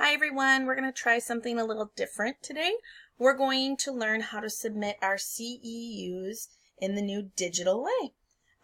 Hi everyone, we're going to try something a little different today. We're going to learn how to submit our CEUs in the new digital way.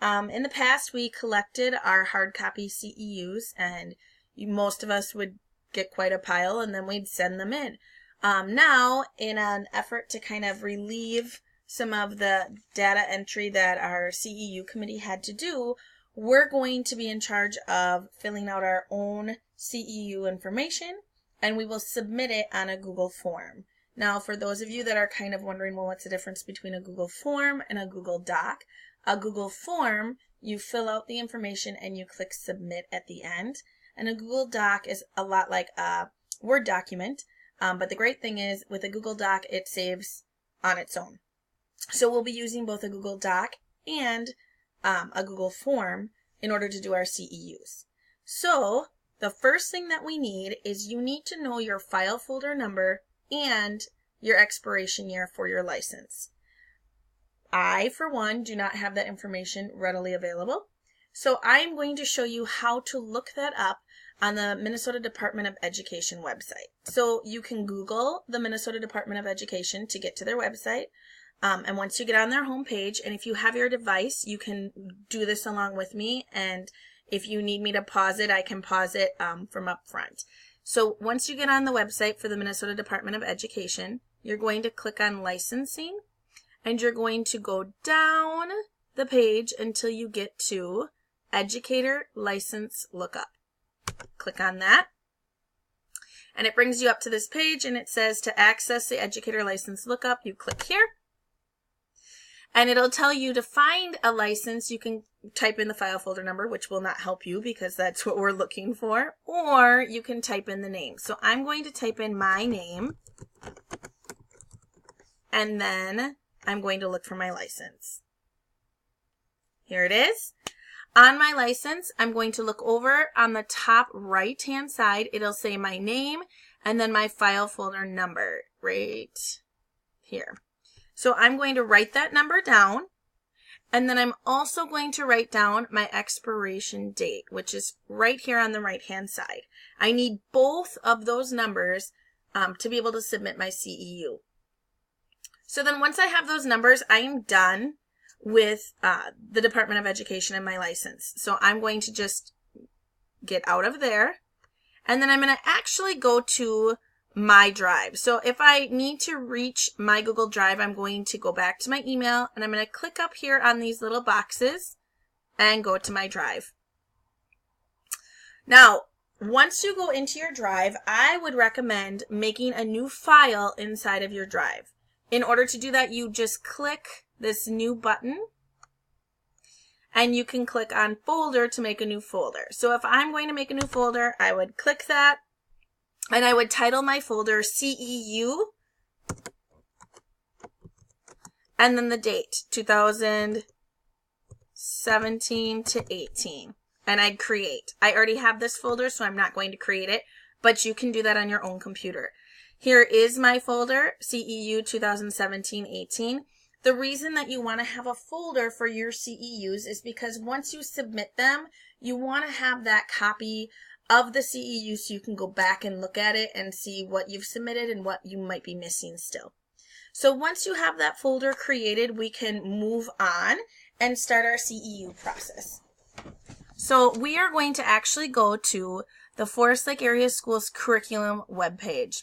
In the past, we collected our hard copy CEUs and most of us would get quite a pile and then we'd send them in. Now, in an effort to kind of relieve some of the data entry that our CEU committee had to do, we're going to be in charge of filling out our own CEU information, and we will submit it on a Google form. Now, for those of you that are kind of wondering, well, what's the difference between a Google form and a Google Doc? A Google form, you fill out the information and you click submit at the end. And a Google Doc is a lot like a Word document, but the great thing is with a Google Doc, it saves on its own. So we'll be using both a Google Doc and a Google form in order to do our CEUs. So the first thing that we need is you need to know your file folder number and your expiration year for your license. I, for one, do not have that information readily available. So I'm going to show you how to look that up on the Minnesota Department of Education website. So you can Google the Minnesota Department of Education to get to their website. And once you get on their homepage, and if you have your device, you can do this along with me. And if you need me to pause it, I can pause it from up front. So once you get on the website for the Minnesota Department of Education, you're going to click on licensing, and you're going to go down the page until you get to Educator License Lookup. Click on that, and it brings you up to this page, and it says to access the Educator License Lookup, you click here. And it'll tell you to find a license. You can type in the file folder number, which will not help you because that's what we're looking for, or you can type in the name. So I'm going to type in my name, and then I'm going to look for my license. Here it is. On my license, I'm going to look over on the top right-hand side. It'll say my name and then my file folder number right here. So I'm going to write that number down, and then I'm also going to write down my expiration date, which is right here on the right-hand side. I need both of those numbers to be able to submit my CEU. So then once I have those numbers, I am done with the Department of Education and my license. So I'm going to just get out of there, and then I'm going to actually go to my drive. So if I need to reach my Google Drive, I'm going to go back to my email, and I'm going to click up here on these little boxes and go to my drive. Now, once you go into your drive, I would recommend making a new file inside of your drive. In order to do that, you just click this new button, and you can click on folder to make a new folder. So if I'm going to make a new folder, I would click that, and I would title my folder CEU, and then the date, 2017 to 18, and I'd create. I already have this folder, so I'm not going to create it, but you can do that on your own computer. Here is my folder, CEU 2017-18. The reason that you want to have a folder for your CEUs is because once you submit them, you want to have that copy of the CEU so you can go back and look at it and see what you've submitted and what you might be missing still. So once you have that folder created, we can move on and start our CEU process. So we are going to actually go to the Forest Lake Area Schools curriculum webpage.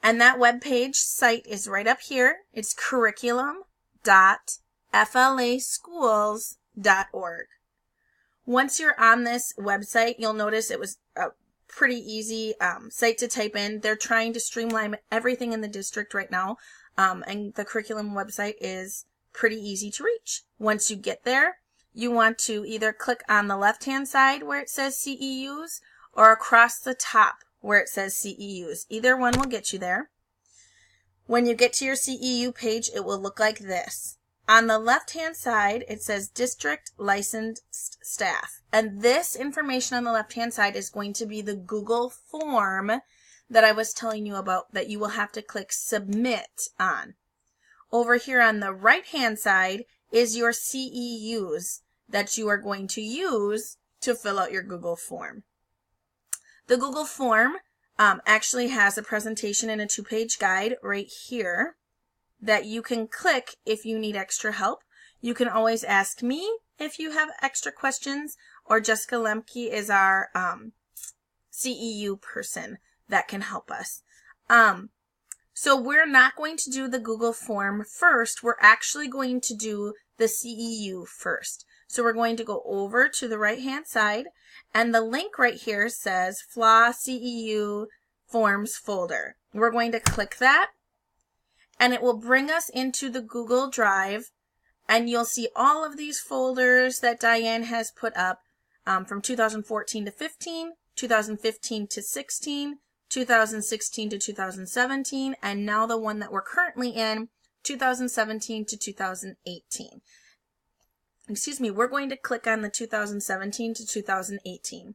And that webpage site is right up here. It's curriculum.flaschools.org. Once you're on this website, you'll notice it was a pretty easy site to type in. They're trying to streamline everything in the district right now, and the curriculum website is pretty easy to reach. Once you get there, you want to either click on the left-hand side where it says CEUs or across the top where it says CEUs. Either one will get you there. When you get to your CEU page, it will look like this. On the left-hand side, it says District Licensed Staff. And this information on the left-hand side is going to be the Google form that I was telling you about that you will have to click Submit on. Over here on the right-hand side is your CEUs that you are going to use to fill out your Google form. The Google form actually has a presentation and a 2-page guide right here that you can click if you need extra help. You can always ask me if you have extra questions, or Jessica Lemke is our CEU person that can help us. So we're not going to do the Google form first. We're actually going to do the CEU first. So we're going to go over to the right hand side, and the link right here says FLA CEU Forms folder. We're going to click that, and it will bring us into the Google Drive, and you'll see all of these folders that Diane has put up from 2014 to 15, 2015 to 16, 2016 to 2017, and now the one that we're currently in, 2017 to 2018. Excuse me, we're going to click on the 2017 to 2018.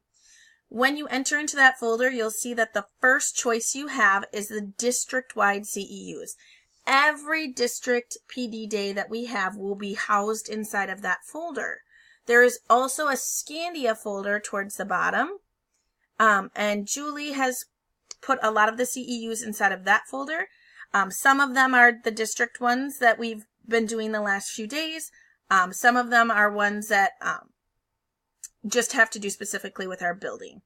When you enter into that folder, you'll see that the first choice you have is the district-wide CEUs. Every district PD day that we have will be housed inside of that folder. There is also a Scandia folder towards the bottom, and Julie has put a lot of the CEUs inside of that folder. Some of them are the district ones that we've been doing the last few days. Some of them are ones that just have to do specifically with our building.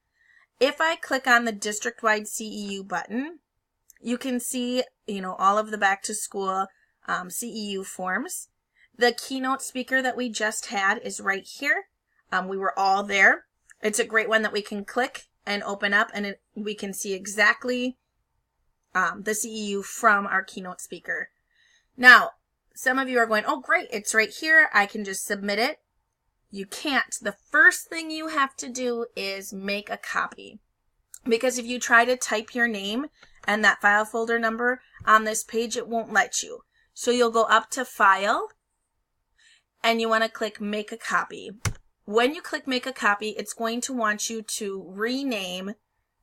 If I click on the district-wide CEU button, you can see, all of the back to school CEU forms. The keynote speaker that we just had is right here. We were all there. It's a great one that we can click and open up, and we can see exactly the CEU from our keynote speaker. Now, some of you are going, oh great, it's right here. I can just submit it. You can't. The first thing you have to do is make a copy. Because if you try to type your name and that file folder number on this page, it won't let you. So you'll go up to File, and you want to click Make a Copy. When you click Make a Copy, it's going to want you to rename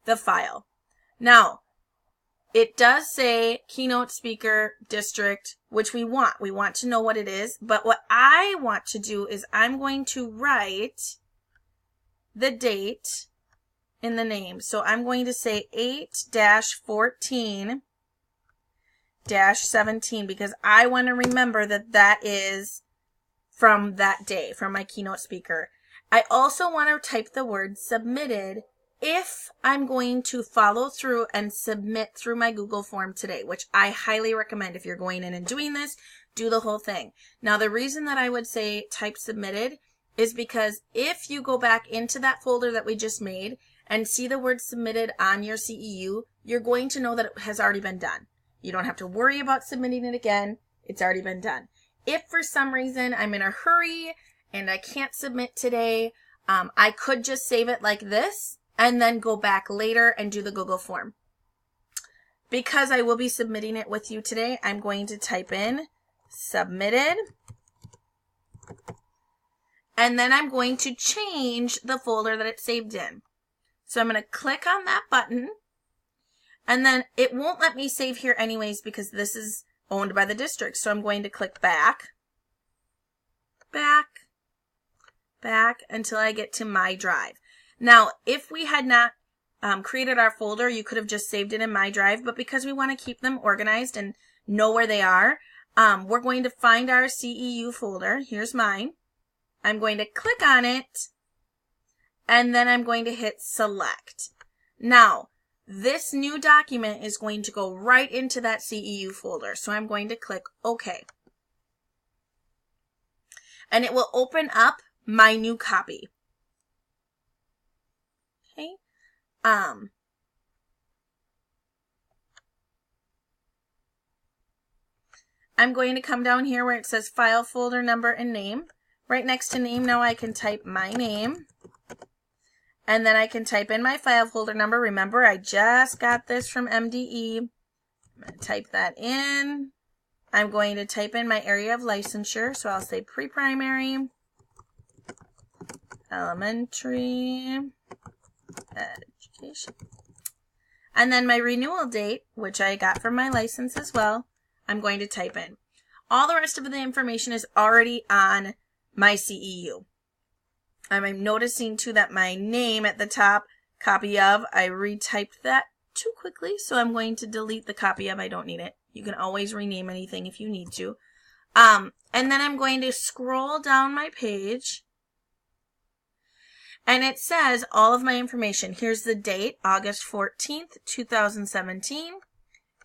the file. Now, it does say Keynote Speaker District, which we want. We want to know what it is. But what I want to do is I'm going to write the date in the name. So I'm going to say 8-14-17 because I want to remember that that is from that day, from my keynote speaker. I also want to type the word submitted if I'm going to follow through and submit through my Google form today, which I highly recommend. If you're going in and doing this, do the whole thing. Now, the reason that I would say type submitted is because if you go back into that folder that we just made and see the word submitted on your CEU, you're going to know that it has already been done. You don't have to worry about submitting it again. It's already been done. If for some reason I'm in a hurry and I can't submit today, I could just save it like this and then go back later and do the Google form. Because I will be submitting it with you today, I'm going to type in submitted. And then I'm going to change the folder that it's saved in. So I'm going to click on that button. And then it won't let me save here anyways because this is owned by the district. So I'm going to click back, back, back until I get to My Drive. Now, if we had not created our folder, you could have just saved it in My Drive, but because we want to keep them organized and know where they are, we're going to find our CEU folder. Here's mine. I'm going to click on it, and then I'm going to hit Select. Now, this new document is going to go right into that CEU folder, so I'm going to click OK. And it will open up my new copy. Okay. I'm going to come down here where it says file folder number and name. Right next to name, now I can type my name. And then I can type in my file folder number. Remember, I just got this from MDE. I'm going to type that in. I'm going to type in my area of licensure. So I'll say pre-primary, elementary education. And then my renewal date, which I got from my license as well, I'm going to type in. All the rest of the information is already on my CEU. I'm noticing too that my name at the top copy of, I retyped that too quickly, so I'm going to delete the copy of. I don't need it. You can always rename anything if you need to. And then I'm going to scroll down my page, and it says all of my information. Here's the date, August 14th, 2017.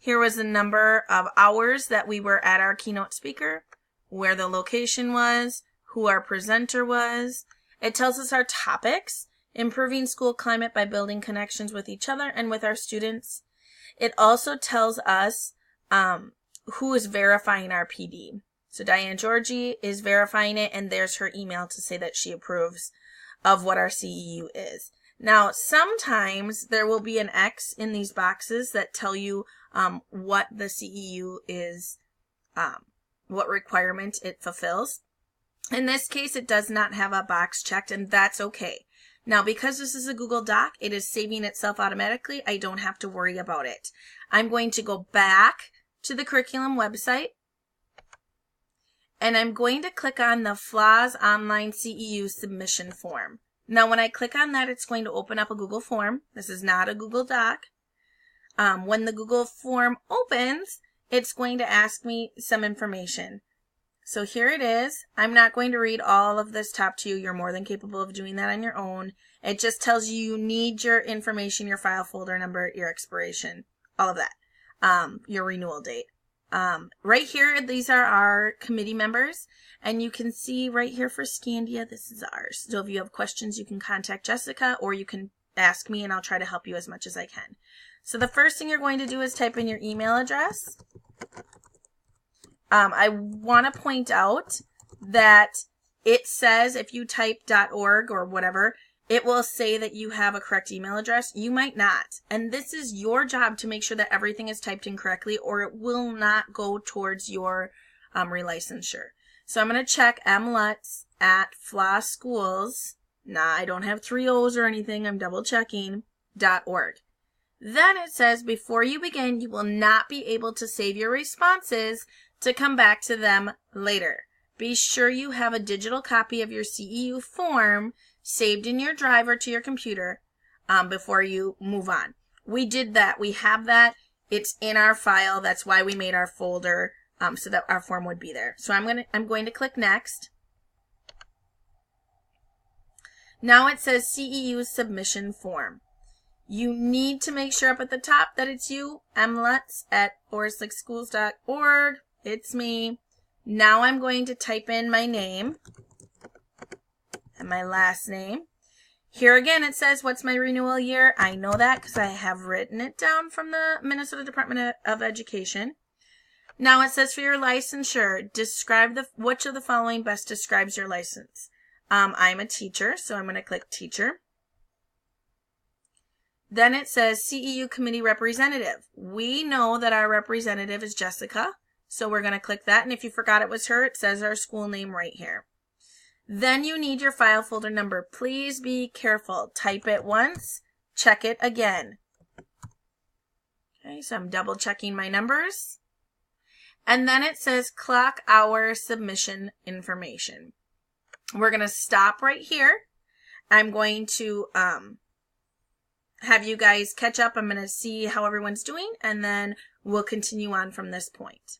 Here was the number of hours that we were at our keynote speaker, where the location was, who our presenter was. It tells us our topics: improving school climate by building connections with each other and with our students. It also tells us who is verifying our PD. So Diane Georgie is verifying it, and there's her email to say that she approves of what our CEU is. Now, sometimes there will be an X in these boxes that tell you what the CEU is, what requirement it fulfills. In this case, it does not have a box checked, and that's okay. Now, because this is a Google Doc, it is saving itself automatically. I don't have to worry about it. I'm going to go back to the curriculum website, and I'm going to click on the FLAS Online CEU submission form. Now, when I click on that, it's going to open up a Google form. This is not a Google Doc. When the Google form opens, it's going to ask me some information. So here it is. I'm not going to read all of this top to you. You're more than capable of doing that on your own. It just tells you need your information, your file folder number, your expiration, all of that, your renewal date. Right here, these are our committee members, and you can see right here for Scandia, this is ours. So if you have questions, you can contact Jessica, or you can ask me, and I'll try to help you as much as I can. So the first thing you're going to do is type in your email address. I want to point out that it says if you type .org or whatever, it will say that you have a correct email address. You might not. And this is your job to make sure that everything is typed in correctly, or it will not go towards your relicensure. So I'm going to check mlutz at FLA Schools. Nah, I don't have 3 O's or anything. I'm double checking .org. Then it says before you begin, you will not be able to save your responses to come back to them later. Be sure you have a digital copy of your CEU form saved in your drive or to your computer before you move on. We did that. We have that. It's in our file. That's why we made our folder so that our form would be there. So I'm going to click next. Now it says CEU submission form. You need to make sure up at the top that it's you, mlutz at forestlakeschools.org. It's me. Now I'm going to type in my name and my last name. Here again, it says, what's my renewal year? I know that because I have written it down from the Minnesota Department of Education. Now it says for your licensure, describe which of the following best describes your license. I'm a teacher, so I'm going to click teacher. Then it says CEU committee representative. We know that our representative is Jessica, so we're going to click that. And if you forgot it was her, it says our school name right here. Then you need your file folder number. Please be careful. Type it once, check it again. Okay, so I'm double checking my numbers. And then it says clock hour submission information. We're going to stop right here. I'm going to have you guys catch up. I'm going to see how everyone's doing, and then we'll continue on from this point.